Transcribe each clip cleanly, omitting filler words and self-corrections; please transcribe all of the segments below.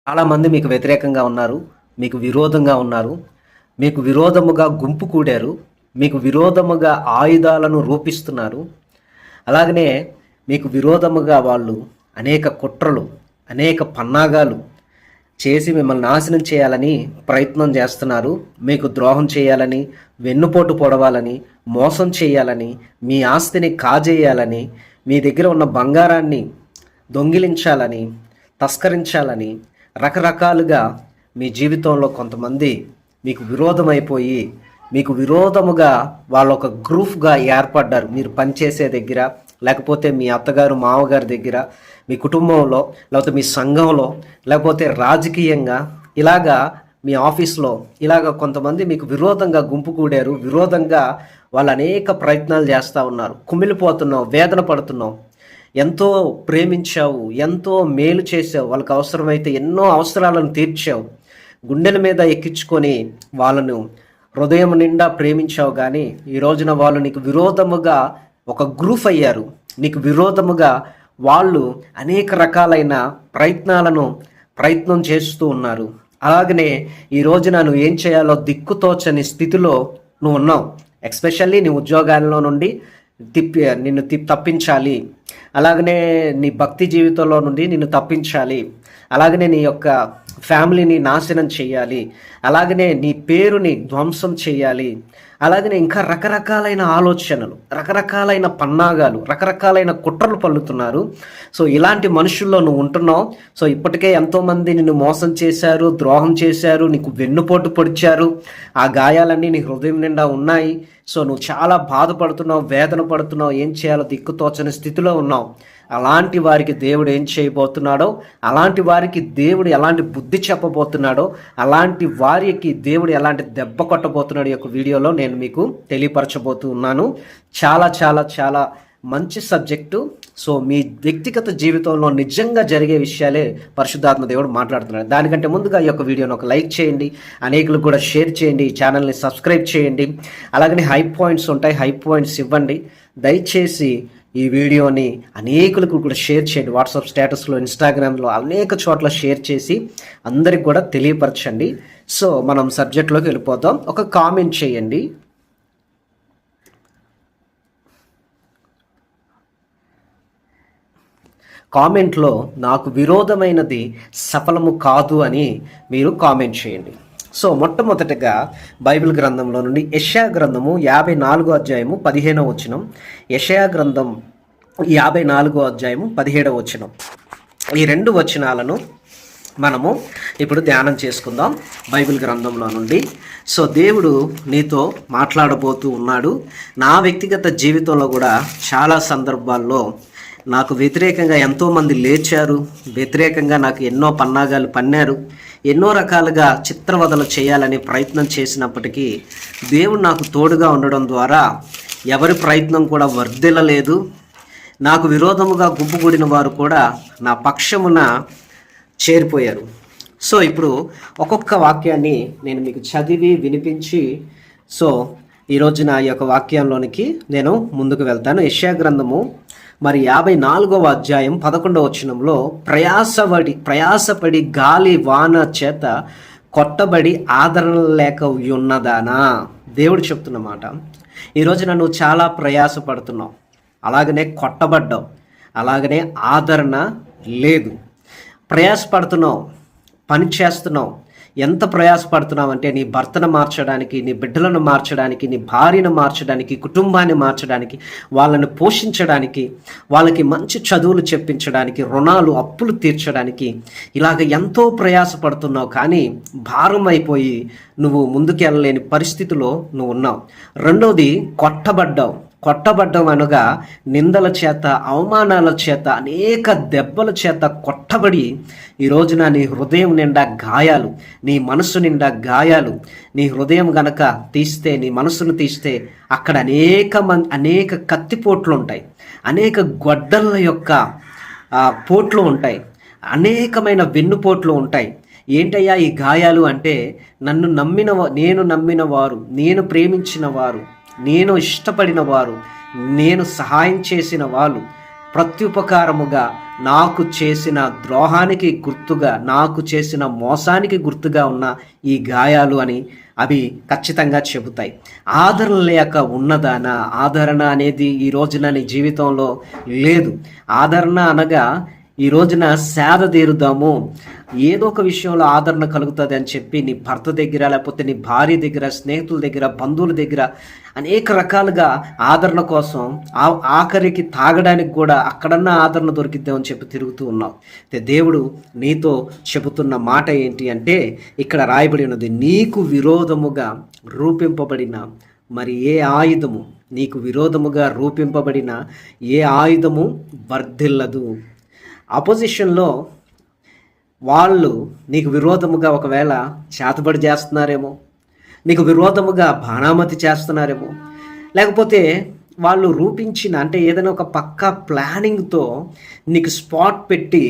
చాలామంది మీకు వ్యతిరేకంగా ఉన్నారు, మీకు విరోధంగా ఉన్నారు, మీకు విరోధముగా గుంపు కూడారు, మీకు విరోధముగా ఆయుధాలను రూపిస్తున్నారు. అలాగనే మీకు విరోధముగా వాళ్ళు అనేక కుట్రలు, అనేక పన్నాగాలు చేసి మిమ్మల్ని నాశనం చేయాలని ప్రయత్నం చేస్తున్నారు. మీకు ద్రోహం చేయాలని, వెన్నుపోటు పొడవాలని, మోసం చేయాలని, మీ ఆస్తిని కాజేయాలని, మీ దగ్గర ఉన్న బంగారాన్ని దొంగిలించాలని, తస్కరించాలని రకరకాలుగా మీ జీవితంలో కొంతమంది మీకు విరోధమైపోయి మీకు విరోధముగా వాళ్ళ ఒక గ్రూప్గా ఏర్పడ్డారు. మీరు పనిచేసే దగ్గర, లేకపోతే మీ అత్తగారు మామగారి దగ్గర, మీ కుటుంబంలో, లేకపోతే మీ సంఘంలో, లేకపోతే రాజకీయంగా, ఇలాగా మీ ఆఫీస్లో ఇలాగ కొంతమంది మీకు విరోధంగా గుంపు కూడారు. విరోధంగా వాళ్ళు అనేక ప్రయత్నాలు చేస్తూ ఉన్నారు. కుమిలిపోతున్నావు, వేదన పడుతున్నావు. ఎంతో ప్రేమించావు, ఎంతో మేలు చేసావు, వాళ్ళకి అవసరమైతే ఎన్నో అవసరాలను తీర్చావు, గుండెల మీద ఎక్కించుకొని వాళ్ళను హృదయం నిండా ప్రేమించావు. కానీ ఈ రోజున వాళ్ళు నీకు విరోధముగా ఒక గ్రూప్ అయ్యారు. నీకు విరోధముగా వాళ్ళు అనేక రకాలైన ప్రయత్నం చేస్తూ ఉన్నారు. అలాగనే ఈ రోజున నువ్వు ఏం చేయాలో దిక్కుతోచని స్థితిలో నువ్వు ఉన్నావు. ఎస్పెషల్లీ నీ ఉద్యోగాల్లో నుండి నిన్ను తప్పించాలి, అలాగనే నీ భక్తి జీవితంలో నుండి నిన్ను తప్పించాలి, అలాగనే నీ యొక్క ఫ్యామిలీని నాశనం చేయాలి, అలాగనే నీ పేరుని ధ్వంసం చేయాలి, అలాగనే ఇంకా రకరకాలైన ఆలోచనలు, రకరకాలైన పన్నాగాలు, రకరకాలైన కుట్రలు పల్లుతున్నారు. సో ఇలాంటి మనుషుల్లో నువ్వు ఉంటున్నావు. సో ఇప్పటికే ఎంతోమంది నిన్ను మోసం చేశారు, ద్రోహం చేశారు, నీకు వెన్నుపోటు పొడిచారు. ఆ గాయాలన్నీ నీ హృదయం నిండా ఉన్నాయి. సో నువ్వు చాలా బాధపడుతున్నావు, వేదన పడుతున్నావు, ఏం చేయాలో దిక్కుతోచని స్థితిలో ఉన్నావు. అలాంటి వారికి దేవుడు ఏం చేయబోతున్నాడో, అలాంటి వారికి దేవుడు ఎలాంటి బుద్ధి చెప్పబోతున్నాడో, అలాంటి వారికి దేవుడు ఎలాంటి దెబ్బ కొట్టబోతున్నాడు యొక్క వీడియోలో నేను మీకు తెలియపరచబోతున్నాను. చాలా చాలా చాలా మంచి సబ్జెక్టు. సో మీ వ్యక్తిగత జీవితంలో నిజంగా జరిగే విషయాలే పరిశుద్ధాత్మ దేవుడు మాట్లాడుతున్నాడు. దానికంటే ముందుగా ఈ యొక్క వీడియోని ఒక లైక్ చేయండి, అనేకులకు కూడా షేర్ చేయండి, ఈ ఛానల్ని సబ్స్క్రైబ్ చేయండి. అలాగనే హై పాయింట్స్ ఉంటాయి, హై పాయింట్స్ ఇవ్వండి. దయచేసి ఈ వీడియోని అనేకులకు కూడా షేర్ చేయండి. వాట్సాప్ స్టేటస్లో, ఇన్స్టాగ్రామ్లో అనేక చోట్ల షేర్ చేసి అందరికి కూడా తెలియపరచండి. సో మనం సబ్జెక్ట్లోకి వెళ్ళిపోతాం. ఒక కామెంట్ చేయండి. కామెంట్లో నాకు విరోధమైనది సఫలము కాదు అని మీరు కామెంట్ చేయండి. సో మొట్టమొదటిగా బైబిల్ గ్రంథంలో నుండి యెషయా గ్రంథము 54వ అధ్యాయము 15వ వచనం. యెషయా గ్రంథం 54వ అధ్యాయము 17వ వచనం. ఈ రెండు వచనాలను మనము ఇప్పుడు ధ్యానం చేసుకుందాం బైబిల్ గ్రంథంలో నుండి. సో దేవుడు నీతో మాట్లాడబోతూ ఉన్నాడు. నా వ్యక్తిగత జీవితంలో కూడా చాలా సందర్భాల్లో నాకు వ్యతిరేకంగా ఎంతోమంది లేచారు, వ్యతిరేకంగా నాకు ఎన్నో పన్నాగాలు పన్నారు, ఎన్నో రకాలుగా చిత్రవదలు చేయాలని ప్రయత్నం చేసినప్పటికీ దేవుడు నాకు తోడుగా ఉండడం ద్వారా ఎవరి ప్రయత్నం కూడా వర్ధిల్లలేదు. నాకు విరోధముగా గుంపుగూడిన వారు కూడా నా పక్షమున చేరిపోయారు. సో ఇప్పుడు ఒక్కొక్క వాక్యాన్ని నేను మీకు చదివి వినిపించి సో ఈరోజు నా యొక్క వాక్యంలోనికి నేను ముందుకు వెళ్తాను. యెషయా గ్రంథము 54వ అధ్యాయం 11వ వచనంలో ప్రయాసపడి గాలి వాన చేత కొట్టబడి ఆదరణ లేక ఉన్నదానా, దేవుడు చెప్తున్నమాట. ఈరోజు నువ్వు చాలా ప్రయాసపడుతున్నావు, అలాగనే కొట్టబడ్డావు, అలాగనే ఆదరణ లేదు. ప్రయాసపడుతున్నావు, పని చేస్తున్నావు. ఎంత ప్రయాసపడుతున్నావు అంటే నీ భర్తను మార్చడానికి, నీ బిడ్డలను మార్చడానికి, నీ భార్యను మార్చడానికి, కుటుంబాన్ని మార్చడానికి, వాళ్ళని పోషించడానికి, వాళ్ళకి మంచి చదువులు చెప్పించడానికి, రుణాలు అప్పులు తీర్చడానికి ఇలాగ ఎంతో ప్రయాసపడుతున్నావు. కానీ భారం అయిపోయి నువ్వు ముందుకెళ్ళలేని పరిస్థితిలో నువ్వు ఉన్నావు. రెండోది కొట్టబడ్డం అనగా నిందల చేత, అవమానాల చేత, అనేక దెబ్బల చేత కొట్టబడి ఈ రోజున నీ హృదయం నిండా గాయాలు, నీ మనసు నిండా గాయాలు. నీ హృదయం గనక తీస్తే, నీ మనసును తీస్తే అక్కడ అనేక కత్తిపోట్లు ఉంటాయి, అనేక గొడ్డల యొక్క పోట్లు ఉంటాయి, అనేకమైన వెన్నుపోట్లు ఉంటాయి. ఏంటయ్యా ఈ గాయాలు అంటే, నేను నమ్మిన వారు, నేను ప్రేమించిన వారు, నేను ఇష్టపడిన వారు, నేను సహాయం చేసిన వాళ్ళు ప్రత్యుపకారముగా నాకు చేసిన ద్రోహానికి గుర్తుగా, నాకు చేసిన మోసానికి గుర్తుగా ఉన్న ఈ గాయాలు అని అవి ఖచ్చితంగా చెబుతాయి. ఆదరణ లేక ఉన్నదానా? ఆదరణ అనేది ఈ రోజున నీ జీవితంలో లేదు. ఆదరణ అనగా ఈ రోజున సేద తీరుదాము, ఏదో ఒక విషయంలో ఆదరణ కలుగుతుంది అని చెప్పి నీ భర్త దగ్గర, లేకపోతే నీ భార్య దగ్గర, స్నేహితుల దగ్గర, బంధువుల దగ్గర అనేక రకాలుగా ఆదరణ కోసం, ఆఖరికి తాగడానికి కూడా అక్కడన్నా ఆదరణ దొరికిద్దామని చెప్పి తిరుగుతూ ఉన్నావు. అయితే దేవుడు నీతో చెబుతున్న మాట ఏంటి అంటే, ఇక్కడ రాయబడి ఉన్నది, నీకు విరోధముగా రూపింపబడిన మరి ఏ ఆయుధము, నీకు విరోధముగా రూపింపబడిన ఏ ఆయుధము వర్ధిల్లదు. అపోజిషన్లో వాళ్ళు నీకు విరోధముగా ఒకవేళ చేతబడి చేస్తున్నారేమో, నీకు విరోధముగా బాణామతి చేస్తున్నారేమో, లేకపోతే వాళ్ళు రూపించిన, అంటే ఏదైనా ఒక పక్కా ప్లానింగ్తో నీకు స్పాట్ పెట్టి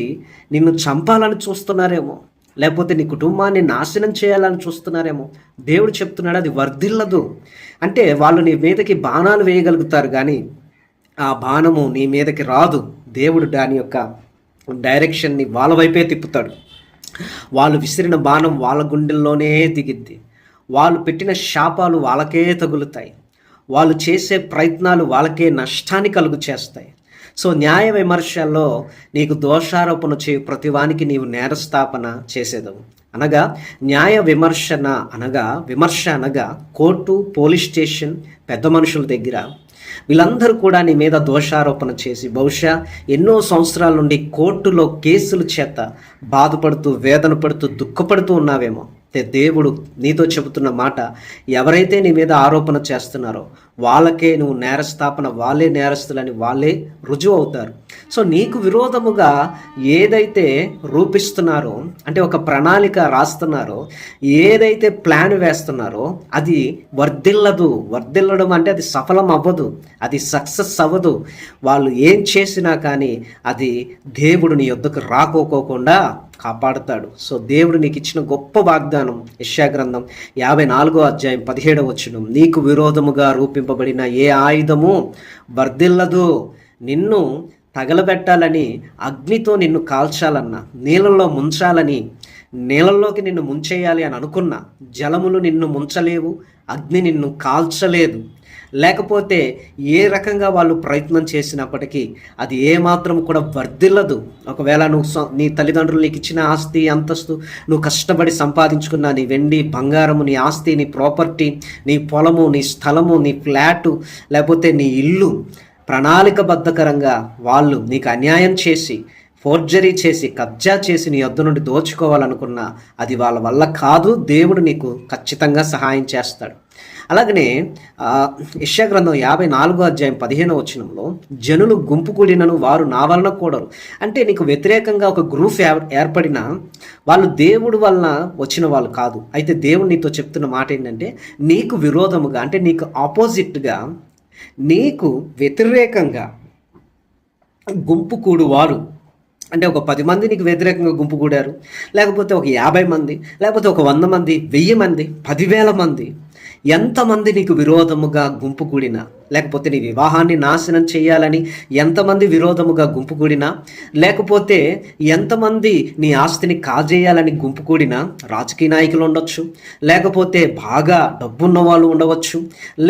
నిన్ను చంపాలని చూస్తున్నారేమో, లేకపోతే నీ కుటుంబాన్ని నాశనం చేయాలని చూస్తున్నారేమో. దేవుడు చెప్తున్నాడు అది వర్ధిల్లదు. అంటే వాళ్ళు నీ మీదకి బాణాలు వేయగలుగుతారు కానీ ఆ బాణము నీ మీదకి రాదు. దేవుడు దాని యొక్క డైరెక్షన్ని వాళ్ళ వైపే తిప్పుతాడు. వాళ్ళు విసిరిన బాణం వాళ్ళ గుండెల్లోనే దిగిద్ది. వాళ్ళు పెట్టిన శాపాలు వాళ్ళకే తగులుతాయి. వాళ్ళు చేసే ప్రయత్నాలు వాళ్ళకే నష్టాన్ని కలుగు చేస్తాయి. సో న్యాయ విమర్శల్లో నీకు దోషారోపణ చేయు ప్రతివానికి నీవు నేరస్థాపన చేసేదవు. అనగా న్యాయ విమర్శ అనగా కోర్టు, పోలీస్ స్టేషన్, పెద్ద మనుషుల దగ్గర వీళ్ళందరూ కూడా నీ మీద దోషారోపణ చేసి బహుశా ఎన్నో సంవత్సరాల నుండి కోర్టులో కేసుల చేత బాధపడుతూ, వేదన పడుతూ, దుఃఖపడుతూ ఉన్నావేమో. దేవుడు నీతో చెబుతున్న మాట, ఎవరైతే నీ మీద ఆరోపణ చేస్తున్నారో వాళ్ళకే నువ్వు నేరస్థాపన, వాళ్ళే నేరస్తులని వాళ్ళే రుజువు అవుతారు. సో నీకు విరోధముగా ఏదైతే రూపిస్తున్నారో, అంటే ఒక ప్రణాళిక రాస్తున్నారో, ఏదైతే ప్లాన్ వేస్తున్నారో అది వర్ధిల్లడం అంటే అది సఫలం అవ్వదు, అది సక్సెస్ అవ్వదు. వాళ్ళు ఏం చేసినా కానీ అది దేవుడు నీ యొద్దకు రాకోకోకుండా కాపాడుతాడు. సో దేవుడు నీకు ఇచ్చిన గొప్ప వాగ్దానం, యెషయా గ్రంథం 54వ అధ్యాయం 17వ వచనం, నీకు విరోధముగా రూపింపబడిన ఏ ఆయుధము వర్ధిల్లదు. నిన్ను తగలబెట్టాలని, అగ్నితో నిన్ను కాల్చాలన్నా, నీళ్ళల్లో ముంచాలని, నీళ్ళల్లోకి నిన్ను ముంచేయాలి అని అనుకున్నా, జలములు నిన్ను ముంచలేవు, అగ్ని నిన్ను కాల్చలేదు. లేకపోతే ఏ రకంగా వాళ్ళు ప్రయత్నం చేసినప్పటికీ అది ఏమాత్రం కూడా వర్ధిల్లదు. ఒకవేళ నీ తల్లిదండ్రులు నీకు ఇచ్చిన ఆస్తి, అంతస్తు, నువ్వు కష్టపడి సంపాదించుకున్న నీ వెండి, బంగారము, నీ ఆస్తి, నీ ప్రాపర్టీ, నీ పొలము, నీ స్థలము, నీ ఫ్లాటు, లేకపోతే నీ ఇల్లు, ప్రణాళికబద్ధకరంగా వాళ్ళు నీకు అన్యాయం చేసి, ఫోర్జరీ చేసి, కబ్జా చేసి నీ యొద్ద నుండి దోచుకోవాలనుకున్నా అది వాళ్ళ వల్ల కాదు. దేవుడు నీకు ఖచ్చితంగా సహాయం చేస్తాడు. అలాగనే యెషయా గ్రంథం 54వ అధ్యాయం 15వ వచనంలో, జనులు గుంపు కూడినను వారు నా వలన కూడరు. అంటే నీకు వ్యతిరేకంగా ఒక గ్రూప్ ఏర్పడిన వాళ్ళు దేవుడు వలన వచ్చిన వాళ్ళు కాదు. అయితే దేవుడు నీతో చెప్తున్న మాట ఏంటంటే, నీకు విరోధముగా, అంటే నీకు ఆపోజిట్గా, నీకు వ్యతిరేకంగా గుంపు కూడువారు, అంటే ఒక 10 మంది నీకు వ్యతిరేకంగా గుంపు కూడారు, లేకపోతే ఒక 50 మంది, లేకపోతే ఒక 100 మంది, 1000 మంది, 10,000 మంది, ఎంతమంది నీకు విరోధముగా గుంపు కూడినా, లేకపోతే నీ వివాహాన్ని నాశనం చేయాలని ఎంతమంది విరోధముగా గుంపు కూడినా, లేకపోతే ఎంతమంది నీ ఆస్తిని కాజేయాలని గుంపు కూడినా, రాజకీయ నాయకులు ఉండొచ్చు, లేకపోతే బాగా డబ్బున్న వాళ్ళు ఉండవచ్చు,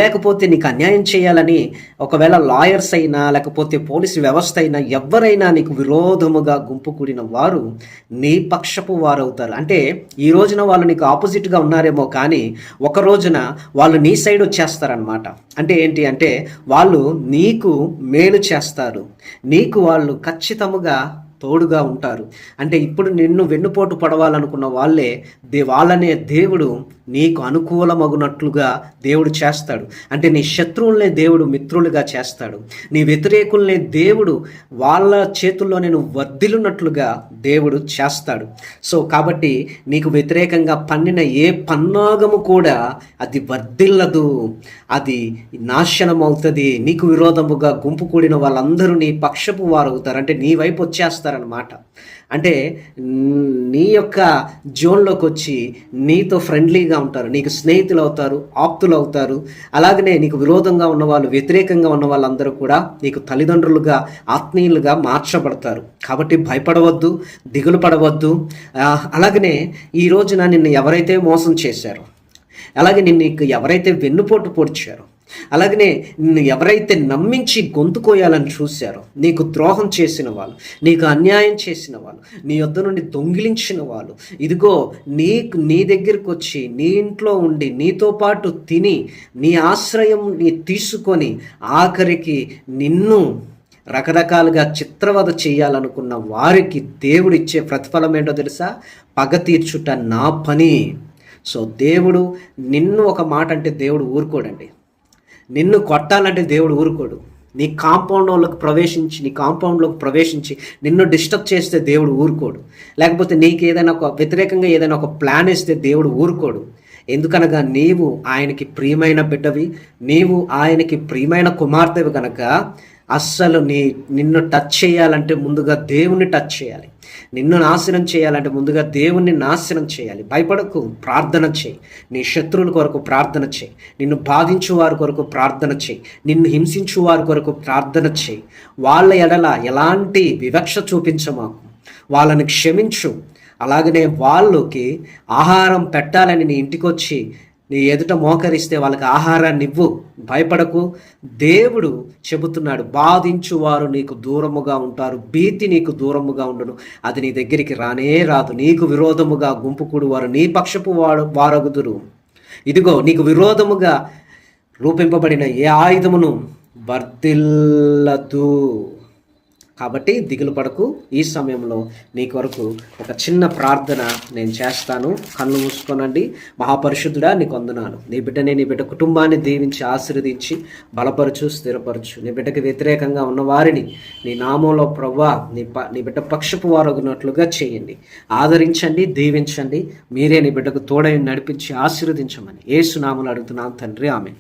లేకపోతే నీకు అన్యాయం చేయాలని ఒకవేళ లాయర్స్ అయినా, లేకపోతే పోలీసు వ్యవస్థ అయినా, ఎవరైనా నీకు విరోధముగా గుంపు కూడిన వారు నీ పక్షపు వారు అవుతారు. అంటే ఈ రోజున వాళ్ళు నీకు ఆపోజిట్గా ఉన్నారేమో కానీ ఒక రోజున వాళ్ళు నీ సైడ్ వచ్చేస్తారనమాట. అంటే ఏంటి అంటే వాళ్ళు నీకు మేలు చేస్తారు, నీకు వాళ్ళు ఖచ్చితముగా తోడుగా ఉంటారు. అంటే ఇప్పుడు నిన్ను వెన్నుపోటు పడవాలనుకున్న వాళ్ళనే దేవుడు నీకు అనుకూలమగునట్లుగా దేవుడు చేస్తాడు. అంటే నీ శత్రువులనే దేవుడు మిత్రులుగా చేస్తాడు, నీ వ్యతిరేకుల్నే దేవుడు వాళ్ళ చేతుల్లో నేను వర్ధిల్లునట్లుగా దేవుడు చేస్తాడు. సో కాబట్టి నీకు వ్యతిరేకంగా పన్నిన ఏ పన్నాగము కూడా అది వర్ధిల్లదు, అది నాశనం అవుతుంది. నీకు విరోధముగా గుంపు కూడిన వాళ్ళందరూ నీ పక్షపు వారు అవుతారు, అంటే నీ వైపు వచ్చేస్తారు వస్తారనమాట. అంటే నీ యొక్క జోన్లోకి వచ్చి నీతో ఫ్రెండ్లీగా ఉంటారు, నీకు స్నేహితులు అవుతారు, ఆప్తులు అవుతారు. అలాగనే నీకు విరోధంగా ఉన్న వాళ్ళు, వ్యతిరేకంగా ఉన్న వాళ్ళందరూ కూడా నీకు తల్లిదండ్రులుగా, ఆత్మీయులుగా మార్చబడతారు. కాబట్టి భయపడవద్దు, దిగులు పడవద్దు. అలాగనే ఈ రోజున నిన్ను ఎవరైతే మోసం చేశారో, అలాగే నిన్ను ఎవరైతే వెన్నుపోటు పొడిచారో, అలాగనే నిన్ను ఎవరైతే నమ్మించి గొంతు కోయాలని చూశారో, నీకు ద్రోహం చేసిన వాళ్ళు, నీకు అన్యాయం చేసిన వాళ్ళు, నీ యొద్ద నుండి దొంగిలించిన వాళ్ళు, ఇదిగో నీ దగ్గరికి వచ్చి నీ ఇంట్లో ఉండి నీతో పాటు తిని నీ ఆశ్రయం తీసుకొని ఆఖరికి నిన్ను రకరకాలుగా చిత్రవద చేయాలనుకున్న వారికి దేవుడిచ్చే ప్రతిఫలం ఏంటో తెలుసా? పగ తీర్చుట నా పని. సో దేవుడు నిన్ను ఒక మాట అంటే దేవుడు ఊరుకోడండి. నిన్ను కొట్టాలంటే దేవుడు ఊరుకోడు. నీ కాంపౌండ్లోకి ప్రవేశించి నిన్ను డిస్టర్బ్ చేస్తే దేవుడు ఊరుకోడు. లేకపోతే నీకు ఏదైనా ఒక వ్యతిరేకంగా ఏదైనా ఒక ప్లాన్ వేస్తే దేవుడు ఊరుకోడు. ఎందుకనగా నీవు ఆయనకి ప్రియమైన బిడ్డవి, నీవు ఆయనకి ప్రియమైన కుమార్తెవి కనుక అస్సలు నిన్ను టచ్ చేయాలంటే ముందుగా దేవుణ్ణి టచ్ చేయాలి. నిన్ను నాశనం చేయాలంటే ముందుగా దేవుణ్ణి నాశనం చేయాలి. భయపడకు, ప్రార్థన చేయి. నీ శత్రువుల కొరకు ప్రార్థన చేయి. నిన్ను బాధించు వారి కొరకు ప్రార్థన చేయి. నిన్ను హింసించు వారి కొరకు ప్రార్థన చేయి. వాళ్ళ ఎడల ఎలాంటి వివక్ష చూపించమాకు, వాళ్ళని క్షమించు. అలాగనే వాళ్ళకి ఆహారం పెట్టాలని నీ ఇంటికి వచ్చి నీ ఎదుట మోకరిస్తే వాళ్ళకి ఆహారాన్ని ఇవ్వు. భయపడకు. దేవుడు చెబుతున్నాడు, బాధించువారు నీకు దూరముగా ఉంటారు, భీతి నీకు దూరముగా ఉండును, అది నీ దగ్గరికి రానే రాదు. నీకు విరోధముగా గుంపుకూడు వారు నీ పక్షపు వారగుదురు. ఇదిగో నీకు విరోధముగా రూపింపబడిన ఏ ఆయుధమును వర్ధిల్లదు. కాబట్టి దిగులు పడకు. ఈ సమయంలో నీ కొరకు ఒక చిన్న ప్రార్థన నేను చేస్తాను. కళ్ళు మూసుకోనండి. మహాపరిశుద్ధుడా, నీకు వందనాలు. నీ బిడ్డ కుటుంబాన్ని దీవించి ఆశీర్వదించి బలపరచు, స్థిరపరచు. నీ బిడ్డకి వ్యతిరేకంగా ఉన్న వారిని నీ నామంలో ప్రభువా నీ బిడ్డ పక్షపు వారగునట్లుగా చేయండి. ఆదరించండి, దీవించండి. మీరే నీ బిడ్డకు తోడై నడిపించి ఆశీర్వదించమని యేసు నామములో అడుగుతున్నాను తండ్రి, ఆమేన్.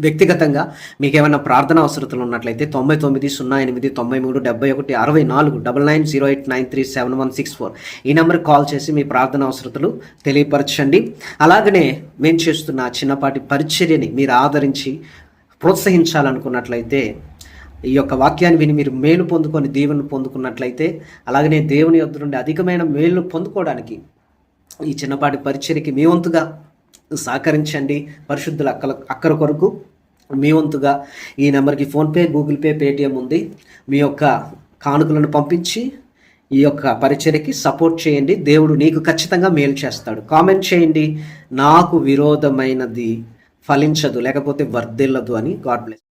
వ్యక్తిగతంగా మీకు ఏమైనా ప్రార్థన అవసరతలు ఉన్నట్లయితే 99089363 ఈ నెంబర్కి కాల్ చేసి మీ ప్రార్థన అవసరతలు తెలియపరచండి. అలాగనే మేము చేస్తున్న చిన్నపాటి పరిచర్యని మీరు ఆదరించి ప్రోత్సహించాలనుకున్నట్లయితే, ఈ యొక్క వాక్యాన్ని విని మీరు మేలు పొందుకొని దీవెనలు పొందుకున్నట్లయితే, అలాగనే దేవుని యొద్ద నుండి అధికమైన మేలు పొందుకోవడానికి ఈ చిన్నపాటి పరిచర్యకి మీ వంతుగా సహకరించండి. పరిశుద్ధుల అక్కర కొరకు మీ వంతుగా ఈ నెంబర్కి ఫోన్పే, గూగుల్ పే, పేటిఎం ఉంది. మీ యొక్క కానుకలను పంపించి ఈ యొక్క పరిచర్యకి సపోర్ట్ చేయండి. దేవుడు నీకు ఖచ్చితంగా మేలు చేస్తాడు. కామెంట్ చేయండి, నాకు విరోధమైనది ఫలించదు లేకపోతే వర్ధిల్లదు అని. God bless.